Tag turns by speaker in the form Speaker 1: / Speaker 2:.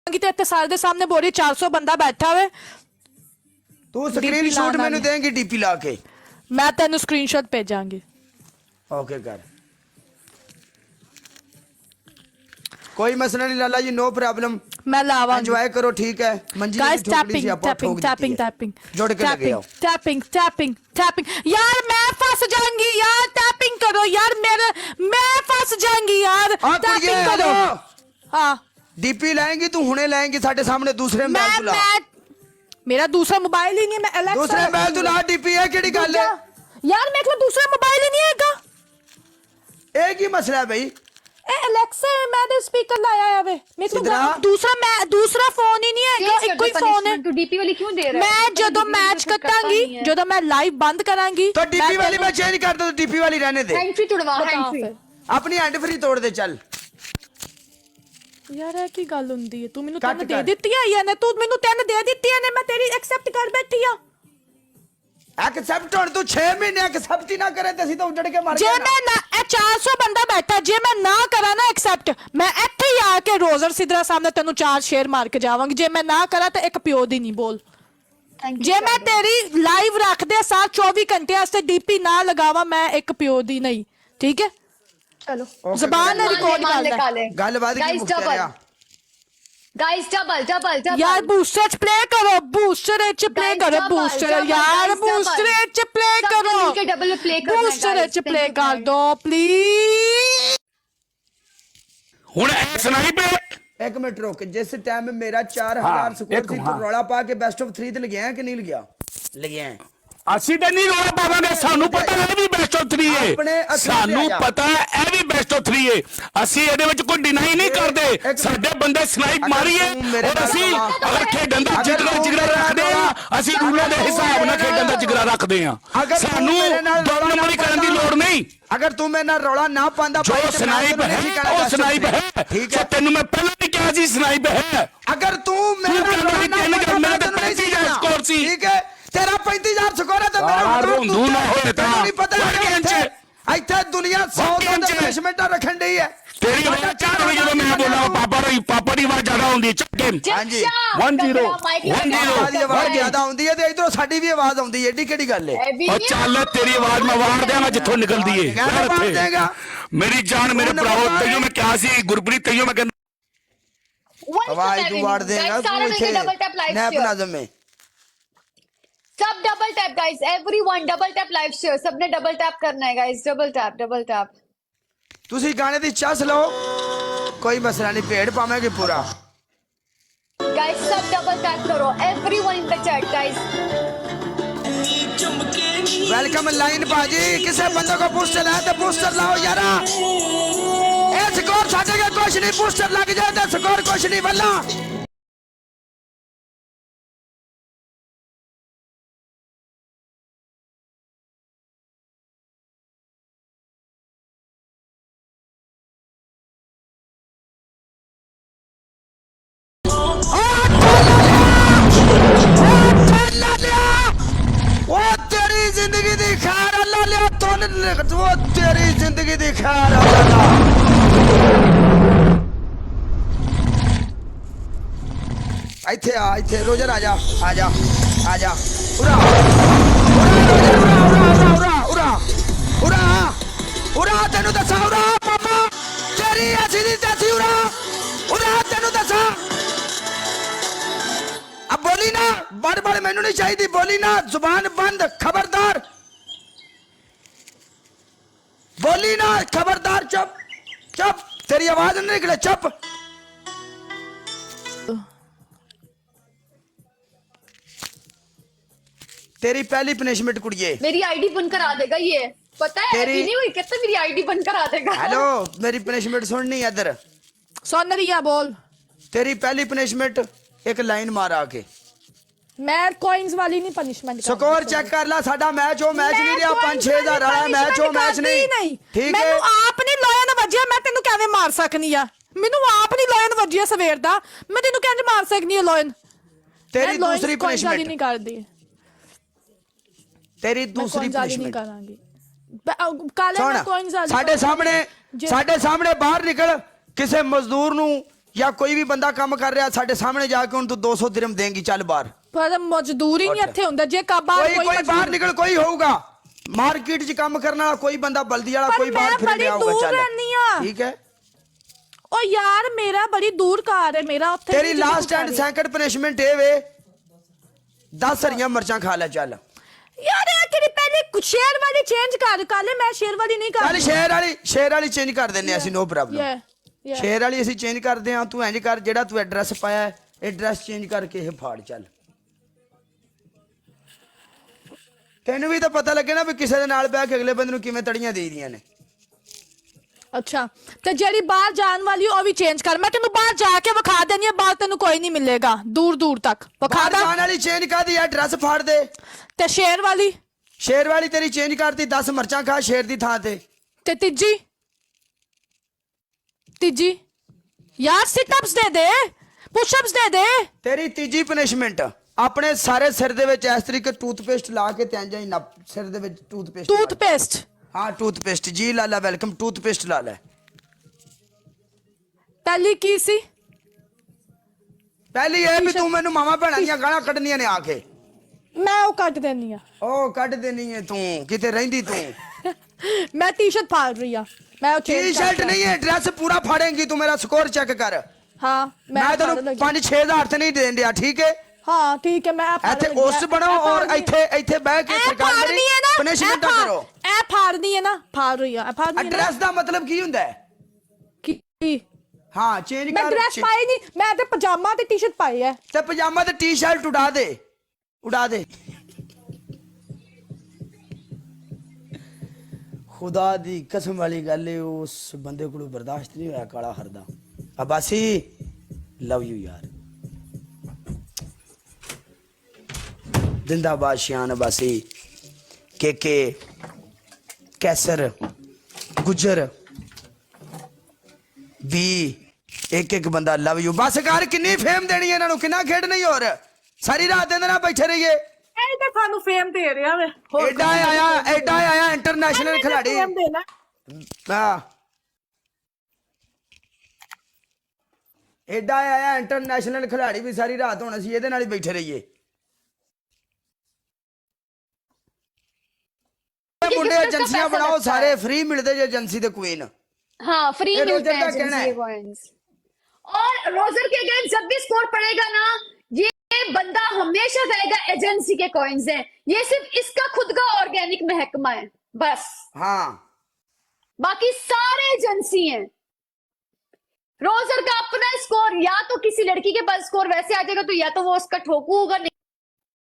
Speaker 1: सारे दे सामने बोल रही 400 बंदा बैठा हुए
Speaker 2: तू स्क्रीनशॉट मैंने देंगी डीपी ला के
Speaker 1: मैं तेन स्क्रीनशॉट भेजांगी
Speaker 2: ओके कर कोई मसला नहीं लाला जी नो प्रॉब्लम
Speaker 1: मैं लावा
Speaker 2: एंजॉय करो ठीक है मंजी
Speaker 1: guys tapping tapping tapping tapping
Speaker 2: जोड़ के लगे आओ
Speaker 1: टैपिंग टैपिंग टैपिंग यार मैं फंस जाऊंगी यार टैपिंग करो यार मेरे मैं फंस जाऊंगी यार टैपिंग करो हां
Speaker 2: डीपी लाएंगी तू हुने लाएंगी साडे सामने दूसरे मोबाइल तू ला
Speaker 1: मेरा दूसरा मोबाइल ही नहीं मैं एलेक्सा
Speaker 2: दूसरे मोबाइल तू ला डीपी है केड़ी गल है
Speaker 1: यार मेरे को दूसरा मोबाइल ही नहीं हैगा
Speaker 2: एक ही मसला है भाई
Speaker 1: ए एलेक्सा मैं तो स्पीकर लाया है वे मेरे को दूसरा फोन ही नहीं है एक कोई फोन है
Speaker 3: तू डीपी वाली क्यों दे रहा है
Speaker 1: मैं ਜਦੋਂ मैच कटांगी ਜਦੋਂ मैं लाइव बंद करांगी
Speaker 2: तो डीपी वाली मैं चेंज कर दो डीपी वाली रहने दे
Speaker 3: हैंड फ्री तोड़वा हैंड फ्री
Speaker 2: अपनी हैंड फ्री तोड़ दे चल
Speaker 1: यार ਇਹ ਕੀ ਗੱਲ ਹੁੰਦੀ ਹੈ ਤੂੰ ਮੈਨੂੰ ਤਿੰਨ ਦੇ ਦਿੱਤੀਆਂ ਜਾਂ ਨੇ ਤੂੰ ਮੈਨੂੰ ਤਿੰਨ ਦੇ ਦਿੱਤੀਆਂ ਨੇ ਮੈਂ ਤੇਰੀ ਐਕਸੈਪਟ ਕਰ ਬੈਠੀ ਆ
Speaker 2: एक्सेप्ट होने तू 6 महीने एक्सेप्ट ही ना करे तो ਅਸੀਂ ਤਾਂ ਉੱਜੜ ਕੇ ਮਰ
Speaker 1: ਜੇ ਮੈਂ ਨਾ ਇਹ 400 ਬੰਦਾ ਬੈਠਾ ਜੇ ਮੈਂ ਨਾ ਕਰਾਂ ਨਾ ਐਕਸੈਪਟ ਮੈਂ ਇੱਥੇ ਹੀ ਆ ਕੇ ਰੋਜ਼ਰ ਸਿਦਰਾ ਸਾਹਮਣੇ ਤੈਨੂੰ 4 ਸ਼ੇਰ ਮਾਰ ਕੇ ਜਾਵਾਂਗੀ ਜੇ ਮੈਂ ਨਾ ਕਰਾਂ ਤਾਂ ਇੱਕ ਪਿਓ ਦੀ ਨਹੀਂ ਬੋਲ ਜੇ ਮੈਂ ਤੇਰੀ ਲਾਈਵ ਰੱਖਦੇ ਸਾਰ 24 ਘੰਟੇ ਵਾਸਤੇ ਡੀਪੀ ਨਾ ਲਗਾਵਾਂ ਮੈਂ ਇੱਕ ਪਿਓ ਦੀ ਨਹੀਂ ਠੀਕ ਹੈ
Speaker 3: चलो
Speaker 1: ਜ਼ਬਾਨ ਨਾਲ ਰਿਕਾਰਡ ਕਰ ਲੈ
Speaker 2: ਗੱਲਬਾਤ ਕੀ ਮੁੱਕ ਰਿਹਾ
Speaker 3: गाइस डबल
Speaker 1: यार बूस्टर च प्ले करो बूस्टर च प्ले करो बूस्टर यार बूस्टर च प्ले करो
Speaker 3: डबल प्ले करना
Speaker 1: बूस्टर च प्ले कर दो प्लीज
Speaker 4: ਹੁਣ ਸੁਣਾਈ ਪੇ
Speaker 2: एक मिनट रुक जिस टाइम मेरा 4000 स्कोर थी तो रौला पा के बेस्ट ऑफ 3 ਤੇ ਲੱਗਿਆ ਕਿ ਨਹੀਂ ਲੱਗਿਆ ਲੱਗਿਆ
Speaker 4: ਅਸੀਂ ਤਾਂ ਨਹੀਂ ਰੋਲਾ ਪਾਵਾਂਗੇ ਸਾਨੂੰ ਪਤਾ ਇਹ ਵੀ ਬੈਸਟ ਆਫ 3
Speaker 2: ਆਪਣੇ
Speaker 4: ਏ
Speaker 2: ਅੱਖਾਂ
Speaker 4: ਸਾਨੂੰ
Speaker 2: ਤੇ ਆ ਜਾ।
Speaker 4: ਪਤਾ ਇਹ ਵੀ ਬੈਸਟ ਆਫ 3 ਏ ਅਸੀਂ ਇਹਦੇ ਵਿੱਚ ਕੋਈ ਡਿਨਾਈ ਨਹੀਂ ਕਰਦੇ ਸਾਡੇ ਬੰਦੇ ਸਨਾਈਪ ਮਾਰੀਏ ਔਰ ਅਸੀਂ ਅਗਰ ਖੇਡਣ ਦਾ ਜਿਗਰਾ ਰੱਖਦੇ ਆ ਅਸੀਂ ਰੂਲਾਂ ਦੇ ਹਿਸਾਬ ਨਾਲ ਖੇਡਣ ਦਾ ਜਿਗਰਾ ਰੱਖਦੇ ਆ ਸਾਨੂੰ ਦੋ ਨੰਬਰੀ ਕਰਨ ਦੀ ਲੋੜ ਨਹੀਂ
Speaker 2: अगर तू मेरे नाल रौला ना पांदा
Speaker 4: ਜੋ ਸਨਾਈਪ ਹੈ ਉਹ ਸਨਾਈਪ ਹੈ
Speaker 2: ठीक
Speaker 4: ਸੋ
Speaker 2: है
Speaker 4: ਤੈਨੂੰ ਮੈਂ ਪਹਿਲਾਂ ਹੀ ਕਿਹਾ ਸੀ ਸਨਾਈਪ ਹੈ
Speaker 2: अगर तू मेरे
Speaker 4: तू
Speaker 2: नाल
Speaker 4: कहना
Speaker 2: रौला
Speaker 4: भी
Speaker 2: ना
Speaker 4: तीन
Speaker 2: पांदा,
Speaker 4: कर,
Speaker 2: मैं
Speaker 4: मेरा तो
Speaker 2: तैनूं नहीं
Speaker 4: 35,000 स्कोर सी।
Speaker 2: ठीक है तेरा 35,000 स्कोर है तो मेरा
Speaker 4: यार,
Speaker 2: तू
Speaker 4: रोंदू ना होए तां।
Speaker 2: तैनूं नहीं पता
Speaker 4: वाकई इंच।
Speaker 2: ਇੱਥੇ ਦੁਨੀਆ 100
Speaker 4: वाकई इंच।
Speaker 2: ਤੋਂ ਪਨਿਸ਼ਮੈਂਟਾਂ ਰੱਖਣ ਡਈ ਹੈ
Speaker 4: ਤੇਰੀ ਆਵਾਜ਼ ਚਾਰ ਹੋਈ ਜਦੋਂ ਮੈਂ ਬੋਲਾਂ ਪਾਪਾ ਦੀ ਆਵਾਜ਼ ਜ਼ਿਆਦਾ ਹੁੰਦੀ ਚੱਕੇ
Speaker 2: ਹਾਂਜੀ
Speaker 4: 1-0
Speaker 2: ਆਵਾਜ਼ ਦੀ ਆਵਾਜ਼ ਜ਼ਿਆਦਾ ਆਉਂਦੀ ਹੈ ਤੇ ਇਧਰੋਂ ਸਾਡੀ ਵੀ ਆਵਾਜ਼ ਆਉਂਦੀ ਹੈ ਏਡੀ ਕਿਹੜੀ ਗੱਲ ਹੈ
Speaker 4: ਉਹ ਚੱਲ ਤੇਰੀ ਆਵਾਜ਼ ਮੈਂ ਵਾਰ ਦਿਆਂਗਾ ਜਿੱਥੋਂ ਨਿਕਲਦੀ ਏ
Speaker 2: ਕਹਿਣਾ ਮਾਰ ਦੇਗਾ
Speaker 4: ਮੇਰੀ ਜਾਨ ਮੇਰੇ ਭਰਾਓ ਤੈਨੂੰ ਮੈਂ ਕਿਹਾ ਸੀ ਗੁਰਪ੍ਰੀਤ ਤੈਨੂੰ ਮੈਂ ਕਹਿੰਦਾ
Speaker 2: ਆਵਾਜ਼ ਤੂੰ ਵਾੜ ਦੇਗਾ ਤੂੰ ਇੱਥੇ ਨੈਪ ਨਾਜ਼ਮ में
Speaker 3: सब double tap guys everyone double tap live share सबने डबल टैप करना है गाइस डबल टैप
Speaker 2: ਤੁਸੀਂ ਗਾਣੇ ਦੀ ਚੱਸ ਲਓ ਕੋਈ ਮਸਲਾ ਨਹੀਂ ਭੇੜ ਪਾਵਾਂਗੇ ਪੂਰਾ
Speaker 3: गाइस सब डबल टैप करो everyone in the chat guys
Speaker 2: welcome line बाजी किसे बंदे को बूस्टर है तो बूस्टर लाओ यारा ए स्कोर छाटेगा कुछ नहीं बूस्टर लग जाए तो स्कोर कुछ नहीं बल्ला वो तेरी जिंदगी दी खैर अल्लाह लिया तो वो तेरी जिंदगी दी खैर अल्लाह ਇੱਥੇ ਰੋਜਰ ਆ ਜਾ ਉਰਾ ਤੈਨੂੰ ਦੱਸਾਂ ਉਰਾ ਮਾਮਾ ਤੇਰੀ ਐਸੀ ਦੀ ਤੈਸੀ ਉਰਾ ਤੈਨੂੰ ਦੱਸਾਂ अब बोली ना बड़ मैनू नहीं चाहिए बोली ना जुबान बंद खबरदार बोली ना खबरदार चुप तेरी आवाज नहीं निकले चुप तेरी पहली पनिशमेंट कुड़िए
Speaker 3: मेरी आईडी बंद करा देगा ये पता है
Speaker 2: तेरी-
Speaker 3: अभी नहीं हुई कहते मेरी आईडी बंद करा देगा
Speaker 2: हेलो मेरी पनिशमेंट सुननी इधर
Speaker 1: सुन रही है बोल
Speaker 2: तेरी पहली पनिशमेंट एक लाइन मार आके
Speaker 1: मैं कॉइंस वाली नहीं पनिशमेंट
Speaker 2: स्कोर चेक कर ला साडा मैच हो मैच नहीं रहा 5-6 वाला मैच हो मैच नहीं ठीक है
Speaker 1: ਮੈਨੂੰ ਆਪ ਨਹੀਂ ਲੋਇਨ ਵਜਿਆ ਮੈਂ ਤੈਨੂੰ ਕਿਵੇਂ ਮਾਰ ਸਕਨੀ ਆ ਮੈਨੂੰ ਆਪ ਨਹੀਂ ਲੋਇਨ ਵਜਿਆ ਸਵੇਰ ਦਾ ਮੈਂ ਤੈਨੂੰ ਕਿਵੇਂ ਮਾਰ ਸਕਨੀ ਆ ਲੋਇਨ
Speaker 2: तेरी दूसरी
Speaker 1: नहीं
Speaker 2: पनिशमेंट
Speaker 1: करदी
Speaker 2: तेरी
Speaker 1: मैं
Speaker 2: दूसरी
Speaker 1: coins वाली नहीं
Speaker 2: पनिशमेंट
Speaker 1: करांगी काले मैं
Speaker 2: सुन
Speaker 1: कॉइंस वाली
Speaker 2: ਸਾਡੇ ਸਾਹਮਣੇ ਬਾਹਰ ਨਿਕਲ ਕਿਸੇ ਮਜ਼ਦੂਰ ਨੂੰ या कोई भी बंदा काम कर रहा साडे सामने जाके हुण तू 200 दिरहम देंगी, चल बाहर।
Speaker 1: पर मजदूरी नहीं ਇੱਥੇ ਹੁੰਦਾ ਜੇ ਬਾਹਰ
Speaker 2: कोई बाहर निकल, कोई होगा मार्केट च काम करने वाला, कोई बंदा बल्दी वाला,
Speaker 1: पर
Speaker 2: कोई बाहर
Speaker 1: मैं
Speaker 2: फिर
Speaker 1: बड़ी
Speaker 2: गया होगा,
Speaker 1: दूर
Speaker 2: चल
Speaker 1: रहनी आ।
Speaker 2: ठीक है।
Speaker 1: ओ यार मेरा बड़ी दूर कार है मेरा ਉੱਥੇ
Speaker 2: तेरी लास्ट एंड सेकंड पनिशमेंट ए वे 10 हरियां मिर्चां खा ले, चल।
Speaker 1: यार ये किहड़ी पहले शेर वाली चेंज कर काले, मैं शेर वाली नहीं कर।
Speaker 2: चल शेर वाली चेंज कर देने ਅਸੀਂ, नो प्रॉब्लम। शेर वाली ਅਸੀਂ चेंज करते हैं, तू इंज कर जेड़ा तू एड्रेस पाया है, एड्रेस चेंज करके ਇਹ फाड़, चल। ਤੈਨੂੰ ਵੀ ਤਾਂ ਪਤਾ ਲੱਗੇ ਨਾ ਵੀ ਕਿਸੇ ਦੇ ਨਾਲ ਬਹਿ ਕੇ ਅਗਲੇ ਬੰਦੇ ਨੂੰ ਕਿਵੇਂ ਤੜੀਆਂ ਦੇਈਆਂ ਨੇ।
Speaker 1: अच्छा ਤੇ ਜਿਹੜੀ ਬਾਹਰ ਜਾਣ ਵਾਲੀ ਉਹ ਵੀ ਚੇਂਜ ਕਰ, ਮੈਂ ਤੈਨੂੰ ਬਾਹਰ ਜਾ ਕੇ ਵਿਖਾ ਦੇਣੀ ਹੈ, ਬਾਹਰ ਤੈਨੂੰ ਕੋਈ ਨਹੀਂ ਮਿਲੇਗਾ ਦੂਰ ਦੂਰ ਤੱਕ ਵਿਖਾ
Speaker 2: ਬਾਹਰ
Speaker 1: ਦਾਂ।
Speaker 2: ਜਾਣ ਵਾਲੀ ਚੇਂਜ ਕਰਦੀ ਐਡਰੈਸ ਫਾੜ ਦੇ।
Speaker 1: ਤੇ ਸ਼ੇਰ ਵਾਲੀ
Speaker 2: ਤੇਰੀ ਚੇਂਜ ਕਰਤੀ, 10 ਮਿਰਚਾਂ ਖਾ ਸ਼ੇਰ ਦੀ ਥਾਂ ਤੇ।
Speaker 1: ਤੇ ਤੀਜੀ ਯਾਰ ਸਿਟ ਅਪਸ ਦੇ ਦੇ, ਪੁਸ਼ ਅਪਸ ਦੇ ਦੇ।
Speaker 2: ਤੇਰੀ ਤੀਜੀ ਪਨਿਸ਼ਮੈਂਟ ਆਪਣੇ ਸਾਰੇ ਸਿਰ ਦੇ ਵਿੱਚ ਇਸ ਤਰੀਕੇ ਟੂਥਪੇਸਟ ਲਾ ਕੇ ਤੇ ਇੰਜ ਹੀ ਸਿਰ ਦੇ ਵਿੱਚ
Speaker 1: ਟੂਥਪੇਸਟ।
Speaker 2: ਹਾਂ ਟੂਥਪੇਸਟ ਜੀ ਲਾਲਾ, ਵੈਲਕਮ। ਟੂਥਪੇਸਟ ਲਾ ਲੈ।
Speaker 1: ਪਹਿਲੀ ਕੀ ਸੀ?
Speaker 2: ਪਹਿਲੀ ਇਹ ਵੀ ਤੂੰ ਮੈਨੂੰ ਮਾਮਾ ਭੈਣਾਂ ਦੀਆਂ ਗਾਲਾਂ ਕੱਢਣੀਆਂ ਨੇ ਆ ਕੇ।
Speaker 1: ਮੈਂ ਉਹ ਕੱਢ ਦੇਣੀ ਆ।
Speaker 2: ਉਹ ਕੱਢ ਦੇਣੀ ਹੈ ਤੂੰ, ਕਿਤੇ ਰਹਿੰਦੀ ਤੂੰ।
Speaker 1: ਮੈਂ ਟੀ-ਸ਼ਰਟ ਫਾੜ ਰਹੀ ਆ, ਮੈਂ ਉਹ ਚੇਂਜ
Speaker 2: ਟੀ-ਸ਼ਰਟ ਨਹੀਂ ਹੈ, ਐਡਰੈਸ ਪੂਰਾ ਫਾੜੇਂਗੀ ਤੂੰ। ਮੇਰਾ ਸਕੋਰ ਚੈੱਕ ਕਰ।
Speaker 1: ਹਾਂ
Speaker 2: ਮੈਂ ਤੈਨੂੰ 5-6 ਹਜ਼ਾਰ ਤੇ ਨਹੀਂ ਦੇਣ ਦਿਆ, ਠੀਕ ਹੈ।
Speaker 1: ਹਾਂ ਠੀਕ ਹੈ, ਮੈਂ
Speaker 2: ਇੱਥੇ ਉਸ ਬਣੋ ਔਰ ਇੱਥੇ ਬਹਿ ਕੇ ਸਰਕਾਰ ਦੀ ਪਨਿਸ਼ਮੈਂਟ ਕਰੋ।
Speaker 1: ਇਹ ਫਾੜਨੀ ਹੈ ਨਾ, ਫਾੜ ਰਹੀ ਆ, ਫਾੜਨੀ ਹੈ।
Speaker 2: ਐਡਰੈਸ ਦਾ ਮਤਲਬ ਕੀ ਹੁੰਦਾ ਹੈ?
Speaker 1: ਕੀ?
Speaker 2: ਹਾਂ ਚੇਂਜ
Speaker 1: ਮੈਂ
Speaker 2: ਕਰ।
Speaker 1: ਡਰੈਸ ਪਾਈ ਨਹੀਂ, ਮੈਂ ਤੇ ਪਜਾਮਾ ਤੇ ਟੀ-ਸ਼ਰਟ ਪਾਈ ਹੈ।
Speaker 2: ਤੇ ਪਜਾਮਾ ਤੇ ਟੀ-ਸ਼ਰਟ ਉਡਾ ਦੇ। खुदा दी कसम वाली गल है, उस बंदे को बर्दाश्त नहीं होया काला हरदा। अब्बासी लव यू यार, जिंदाबाद शियान अब्बासी, के कैसर गुजर भी एक बंदा लव यू। बस कर, किन्नी फेम देनी है इन्हों, किन्ना खेडना ही। और सारी रात इहदे नाल बैठे रहिए।
Speaker 1: ਇਹ ਤਾਂ ਤੁਹਾਨੂੰ ਫੇਮ ਦੇ ਰਿਹਾ ਵੇ।
Speaker 2: एडा आया इंटरनेशनल खिलाड़ी।
Speaker 1: ਫੇਮ ਦੇਣਾ।
Speaker 2: एडा आया इंटरनेशनल खिलाड़ी भी सारी रात होना सी ਇਹਦੇ ਨਾਲ ਹੀ बैठे रहिए। मुंडे एजेंसियां बनाओ, सारे फ्री मिलते जे एजेंसी दे क्वीन।
Speaker 3: हाँ फ्री
Speaker 2: ये
Speaker 3: मिलते
Speaker 2: रोजर
Speaker 3: हैं
Speaker 2: का कहना
Speaker 3: एजेंसी
Speaker 2: है।
Speaker 3: के coins। और रोजर के अगेंस्ट जब भी स्कोर पड़ेगा ना, ये बंदा हमेशा कहेगा एजेंसी के कॉइन्स हैं, ये सिर्फ इसका खुद का ऑर्गेनिक महकमा है बस।
Speaker 2: हाँ
Speaker 3: बाकी सारे एजेंसी हैं। रोजर का अपना स्कोर, या तो किसी लड़की के पास स्कोर वैसे आ जाएगा तो या तो वो उसका ठोकू होगा।